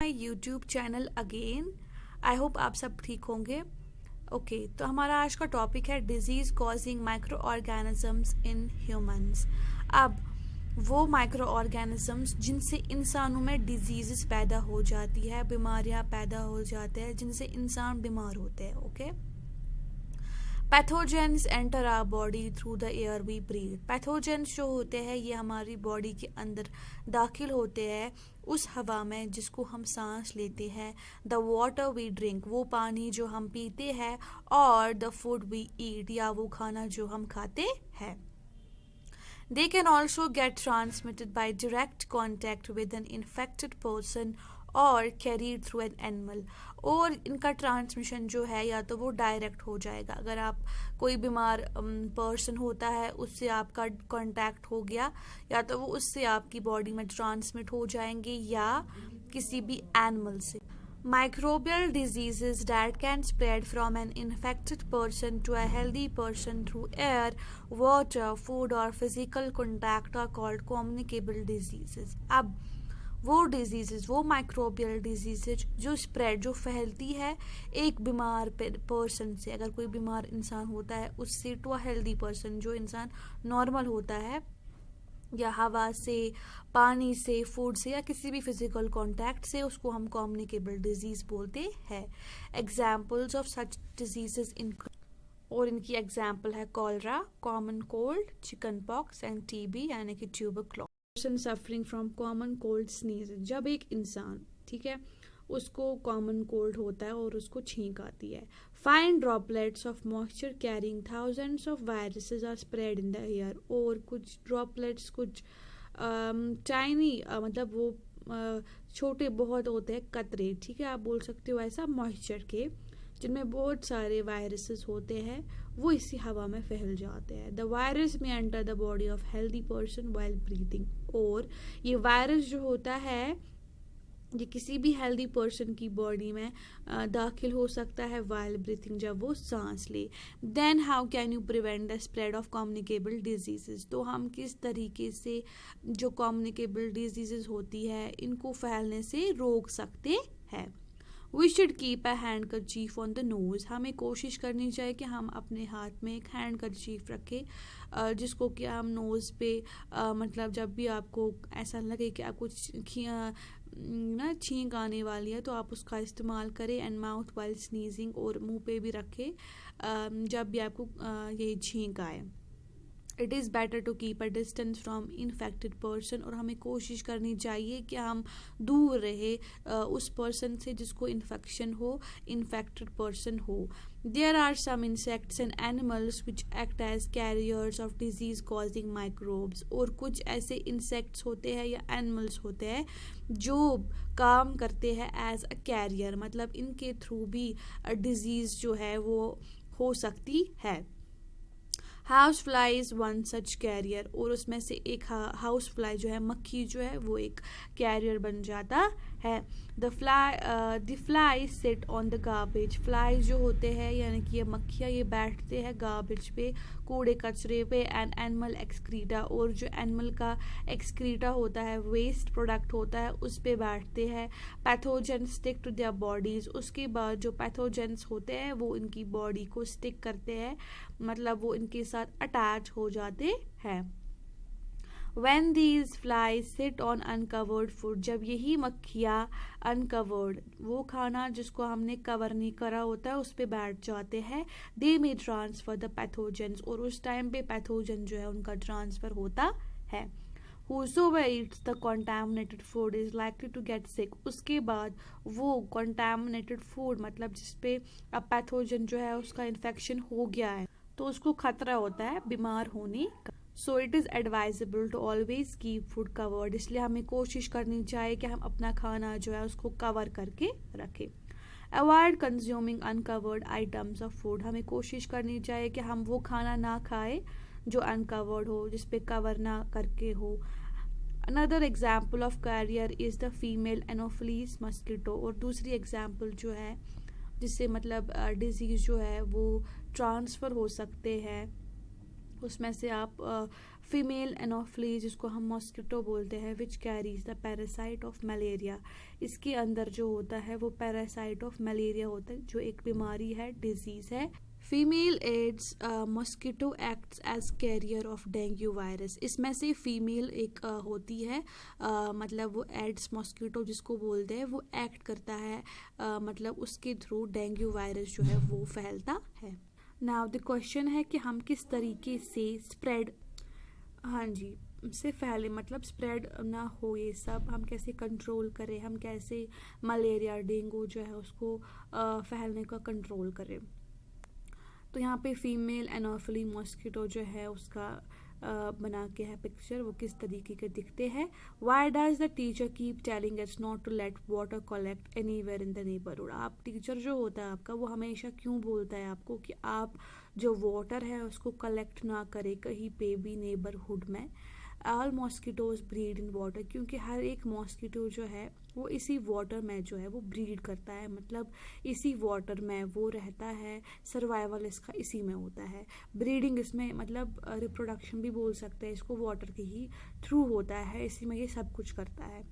My YouTube channel again. I hope आप सब ठीक होंगे। ओके, तो हमारा आज का टॉपिक है disease causing micro organisms in humans. अब वो माइक्रो ऑर्गेनिजम्स जिनसे इंसानों में डिजीज़ पैदा हो जाती है, बीमारियां पैदा हो जाते हैं, जिनसे इंसान बीमार होते हैं। Okay, pathogens enter our body through the air we breathe. Pathogens जो होते हैं ये हमारी बॉडी के अंदर दाखिल होते हैं उस हवा में जिसको हम सांस लेते हैं। द वाटर वी ड्रिंक, वो पानी जो हम पीते हैं, और द फूड वी ईट, या वो खाना जो हम खाते हैं। They can also get transmitted by direct contact with an infected person और carried through an animal। और इनका ट्रांसमिशन जो है या तो वो डायरेक्ट हो जाएगा, अगर आप कोई बीमार पर्सन होता है उससे आपका कांटेक्ट हो गया, या तो वो उससे आपकी बॉडी में ट्रांसमिट हो जाएंगे, या किसी भी एनिमल से। Microbial diseases that can spread from an infected person to a healthy person through air, water, food or physical contact are called communicable diseases। अब वो डिजीज़, वो माइक्रोबियल डिजीज़ जो स्प्रेड, जो फैलती है एक बीमार पर्सन से, अगर कोई बीमार इंसान होता है उससे, टू अ हेल्दी पर्सन, जो इंसान नॉर्मल होता है, या हवा से, पानी से, फूड से, या किसी भी फिजिकल कांटेक्ट से, उसको हम कम्युनिकेबल डिजीज बोलते हैं। एग्जाम्पल्स ऑफ सच डिजीजेस और इनकी एग्जाम्पल है cholera, common cold, chicken pox end TB यानी कि tuberculosis. Person suffering from common cold sneeze, जब एक इंसान, ठीक है, उसको कॉमन कोल्ड होता है और उसको छींक आती है। Fine droplets of moisture carrying thousands of viruses are spread in the air. और कुछ ड्रॉपलेट्स, कुछ टाइनी मतलब वो छोटे बहुत होते हैं कतरे, ठीक है, आप बोल सकते हो ऐसा, मॉइस्चर के, जिनमें बहुत सारे वायरसेस होते हैं, वो इसी हवा में फैल जाते हैं। द वायरस में enter the body of healthy person while breathing. और ये वायरस जो होता है ये किसी भी हेल्दी पर्सन की बॉडी में दाखिल हो सकता है वाइल ब्रीथिंग, जब वो सांस ले। Then how can you prevent the spread of communicable diseases. तो हम किस तरीके से जो कम्युनिकेबल डिजीजेस होती है इनको फैलने से रोक सकते हैं। We should keep a handkerchief on the nose. हमें कोशिश करनी चाहिए कि हम अपने हाथ में एक हैंड करचीफ रखें, जिसको कि हम नोज़ पे मतलब जब भी आपको ऐसा लगे कि आपको छींक आने वाली है तो आप उसका इस्तेमाल करें। एंड माउथ वाइल स्नीजिंग, और मुंह पे भी रखें जब भी आपको ये छींक आए। It is better to keep a distance from infected person. और हमें कोशिश करनी चाहिए कि हम दूर रहे उस पर्सन से जिसको इन्फेक्शन हो, इन्फेक्टेड पर्सन हो। There are some insects and animals which act as carriers of disease causing microbes. और कुछ ऐसे इंसेक्ट्स होते हैं या एनिमल्स होते हैं जो काम करते हैं एज अ कैरियर, मतलब इनके थ्रू भी डिजीज़ जो है वो हो सकती है। House fly is one such carrier. और उसमें से एक हाउस फ्लाई जो है, मक्खी जो है, वो एक कैरियर बन जाता है। The fly sit on the garbage. Fly जो होते हैं यानी कि ये मक्खियाँ, ये बैठते हैं गार्बेज पे, कूड़े कचरे पे। एंड एनिमल एक्सक्रीटा, और जो एनिमल का एक्सक्रीटा होता है, वेस्ट प्रोडक्ट होता है, उस पे बैठते हैं। Pathogens stick to their bodies. उसके बाद जो पैथोजेंस होते हैं वो इनकी बॉडी को स्टिक करते हैं, मतलब वो इनके साथ अटैच हो जाते हैं। When these flies sit on uncovered food, जब यही मक्खियाँ uncovered, वो खाना जिसको हमने कवर नहीं करा होता है, उस पर बैठ जाते हैं। they may transfer the pathogens, और उस टाइम पे पैथोजन जो है उनका ट्रांसफर होता है। Whosoever eats the contaminated food is likely to get sick। उसके बाद वो contaminated food, मतलब जिसपे अब पैथोजन जो है उसका इन्फेक्शन हो गया है, तो उसको खतरा होता है बीमार होने का। So it is advisable to always keep food covered. इसलिए हमें कोशिश करनी चाहिए कि हम अपना खाना जो है उसको कवर करके रखें। Avoid consuming uncovered items of food. हमें कोशिश करनी चाहिए कि हम वो खाना ना खाएं जो अनकवर्ड हो, जिस पे कवर ना करके हो। Another example of carrier is the female anopheles mosquito. और दूसरी एग्जाम्पल जो है जिससे मतलब डिजीज़ जो है वो ट्रांसफ़र हो सकते हैं उसमें से आप फीमेल एनोफिलीज जिसको हम मॉस्किटो बोलते हैं which carries the parasite of malaria, इसके अंदर जो होता है वो पैरासाइट ऑफ मलेरिया होता है जो एक बीमारी है, डिजीज है। Female aedes mosquito acts as carrier of dengue virus, इसमें से फीमेल एक होती है मतलब वो एड्स मॉस्किटो जिसको बोलते हैं वो एक्ट करता है मतलब उसके थ्रू डेंगू वायरस जो है वो फैलता है। नाउ द क्वेश्चन है कि हम किस तरीके से स्प्रेड, हाँ जी, से फैले मतलब स्प्रेड ना हो, ये सब हम कैसे कंट्रोल करें, हम कैसे मलेरिया डेंगू जो है उसको फैलने का कंट्रोल करें। तो यहाँ पे फीमेल एनोफिली मॉस्किटो जो है उसका बना के है पिक्चर, वो किस तरीके के दिखते हैं। Why does the teacher keep telling us not to let water collect anywhere in the neighbourhood, आप टीचर जो होता है आपका वो हमेशा क्यों बोलता है आपको कि आप जो वाटर है उसको कलेक्ट ना करें कहीं पे भी नेबरहुड में। All mosquitoes breed in water, क्योंकि हर एक मॉस्किटो जो है वो इसी वाटर में जो है वो ब्रीड करता है, मतलब इसी वाटर में वो रहता है, सर्वाइवल इसका इसी में होता है। ब्रीडिंग इसमें मतलब रिप्रोडक्शन भी बोल सकते हैं इसको, वाटर के ही थ्रू होता है, इसी में ये सब कुछ करता है।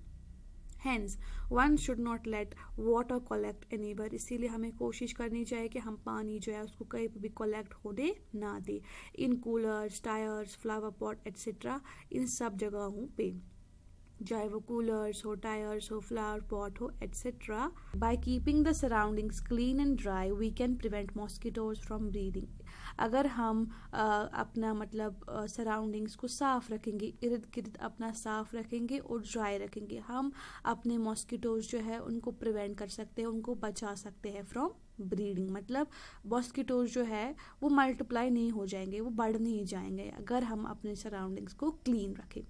Hence, one should not let water collect anywhere, इसीलिए हमें कोशिश करनी चाहिए कि हम पानी जो है उसको कहीं पर भी कलेक्ट होने ना दे, इन coolers, tyres, flower pot etcetera, इन सब जगहों पे, चाहे वो कूलर्स हो, टायर्स हो, फ्लावर पॉट हो etcetera. By keeping the surroundings clean and dry we can prevent mosquitoes from breeding, अगर हम अपना मतलब सराउंडिंग्स को साफ रखेंगे, इर्द गिर्द अपना साफ रखेंगे और ड्राई रखेंगे, हम अपने मॉस्किटोज जो है उनको प्रिवेंट कर सकते हैं, उनको बचा सकते हैं फ्रॉम ब्रीडिंग। मतलब मॉस्किटोज जो है वो मल्टीप्लाई नहीं हो जाएंगे, वो बढ़ नहीं जाएंगे अगर हम अपने सराउंडिंग्स को क्लीन रखें।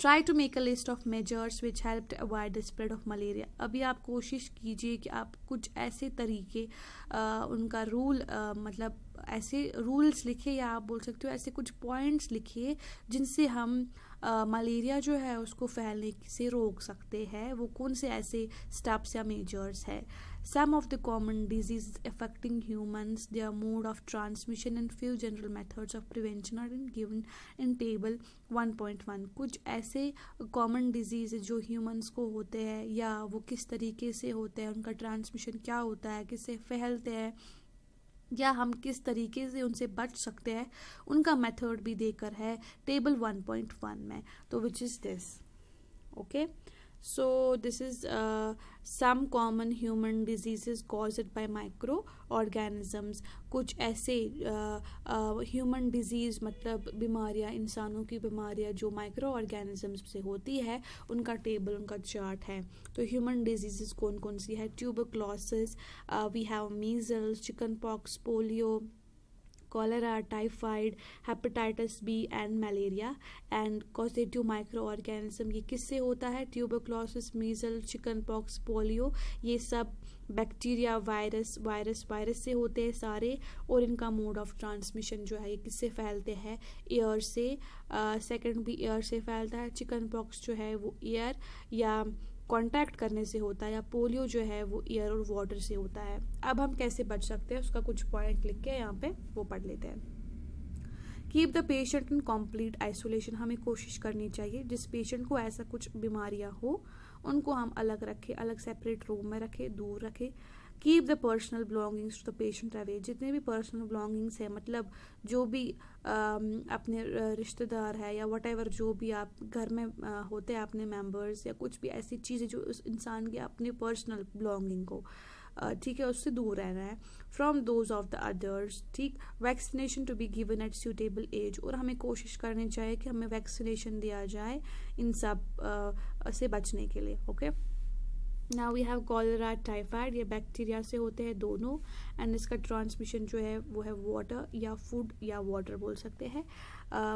Try to make a list of measures which help to avoid the spread of malaria, अभी आप कोशिश कीजिए कि आप कुछ ऐसे तरीके उनका रूल मतलब ऐसे रूल्स लिखिए, या आप बोल सकते हो ऐसे कुछ पॉइंट्स लिखिए जिनसे हम मलेरिया जो है उसको फैलने से रोक सकते हैं। वो कौन से ऐसे स्टेप्स या मेजर्स है। Some of the common diseases affecting humans, their mode of transmission and few general methods of prevention are given in table 1.1, कुछ ऐसे कॉमन डिजीज जो ह्यूमंस को होते हैं या वो किस तरीके से होते हैं, उनका ट्रांसमिशन क्या होता है, किससे फैलते हैं, या हम किस तरीके से उनसे बच सकते हैं, उनका मेथड भी देकर है टेबल 1.1 में। तो which is this, okay. So this is some common human diseases caused by microorganisms, कुछ ऐसे human disease मतलब बीमारियां, इंसानों की बीमारियां जो माइक्रो ऑर्गेनिजम्स से होती है, उनका टेबल, उनका चार्ट है। तो ह्यूमन डिजीजेस कौन कौन सी है, tuberculosis, we have measles, chicken pox, polio, cholera, typhoid, hepatitis B and malaria and causative microorganism, ये किससे होता है, ट्यूबरक्लोसिस, मीजल, चिकन पॉक्स, पोलियो, ये सब बैक्टीरिया, वायरस से होते हैं सारे, और इनका मोड ऑफ ट्रांसमिशन जो है ये किससे फैलते हैं, एयर से, सेकंड भी एयर से फैलता है, चिकन पॉक्स जो है वो एयर या कांटेक्ट करने से होता है, या पोलियो जो है वो एयर और वाटर से होता है। अब हम कैसे बच सकते हैं उसका कुछ पॉइंट लिख के यहाँ पे वो पढ़ लेते हैं। Keep the patient in complete isolation, हमें कोशिश करनी चाहिए जिस पेशेंट को ऐसा कुछ बीमारियां हो उनको हम अलग रखें, अलग सेपरेट रूम में रखें, दूर रखें। Keep the personal belongings to the patient away, जितने भी पर्सनल बिलोंगिंग्स है मतलब जो भी अपने रिश्तेदार है या वट एवर जो भी आप घर में होते हैं अपने मेंबर्स, या कुछ भी ऐसी चीज़ें जो उस इंसान की अपने पर्सनल बिलोंगिंग को ठीक है उससे दूर रहना है। From those of the others, ठीक। Vaccination to be given at suitable age, और हमें कोशिश करनी चाहिए कि हमें वैक्सीनेशन दिया जाए इन सब से बचने के लिए, okay. Now we have cholera, typhoid, ये बैक्टीरिया से होते हैं दोनों, एंड इसका ट्रांसमिशन जो है वो है वाटर या फूड या वाटर बोल सकते हैं।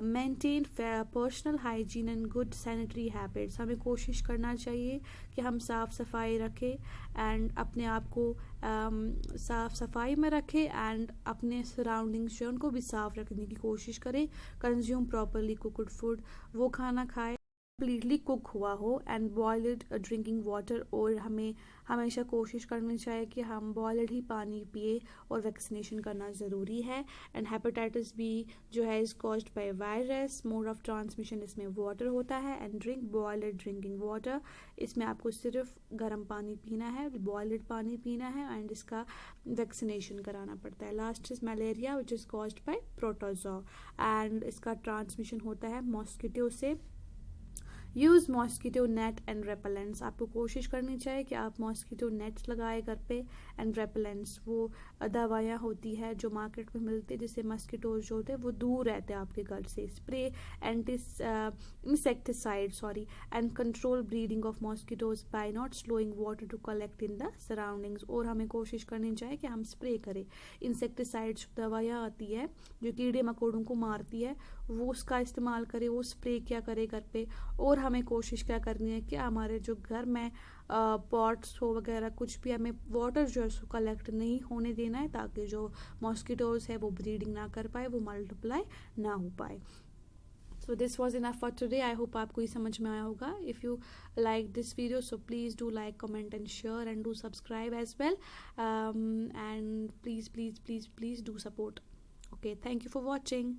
Maintain personal hygiene and good sanitary habits, हमें कोशिश करना चाहिए कि हम साफ़ सफाई रखें एंड अपने आप को साफ़ सफाई में रखें, एंड अपने सराउंडिंग्स जो उनको भी साफ़ रखने की कोशिश करें। कंज्यूम प्रॉपरली कुक्ड फूड, वो खाना खाए कम्प्लीटली कुक हुआ हो एंड बॉयल्ड ड्रिंकिंग वाटर, और हमें हमेशा कोशिश करनी चाहिए कि हम बॉयल्ड ही पानी पिए, और वैक्सीनेशन करना ज़रूरी है। एंड हेपेटाइटिस बी जो है is caused by virus, mode of transmission इसमें वाटर होता है। And drink boiled drinking water, इसमें आपको सिर्फ गर्म पानी पीना है, बॉयल्ड पानी पीना है, एंड इसका वैक्सीनेशन कराना पड़ता है। Last is malaria which is caused by protozoa, and इसका ट्रांसमिशन होता है मॉस्किटो से। Use mosquito net and repellents, आपको कोशिश करनी चाहिए कि आप मॉस्किटो नेट्स लगाए घर पे। एंड रेपेलेंट्स वो दवाइयाँ होती है जो मार्केट में मिलती है जिससे मस्किटोज जो होते हैं वो दूर रहते हैं आपके घर से। Spray anti insecticide and control breeding of mosquitoes by not slowing water to collect in the surroundings, और हमें कोशिश करनी चाहिए कि हम स्प्रे करें। इंसेक्टिसाइड्स दवाइयाँ आती है जो कीड़े मकोड़ों को मारती है, वो उसका इस्तेमाल करें, वो स्प्रे क्या करे घर पे। और हमें कोशिश क्या करनी है कि हमारे जो घर में पॉट्स हो वगैरह कुछ भी, हमें वाटर जो है उसको कलेक्ट नहीं होने देना है, ताकि जो मॉस्किटोज है वो ब्रीडिंग ना कर पाए, वो मल्टीप्लाई ना हो पाए। So this was enough for today. I hope आपको ये समझ में आया होगा। If you like this video so please do like, comment and share, and do subscribe as well, and please please please please do support. Okay, thank you for watching.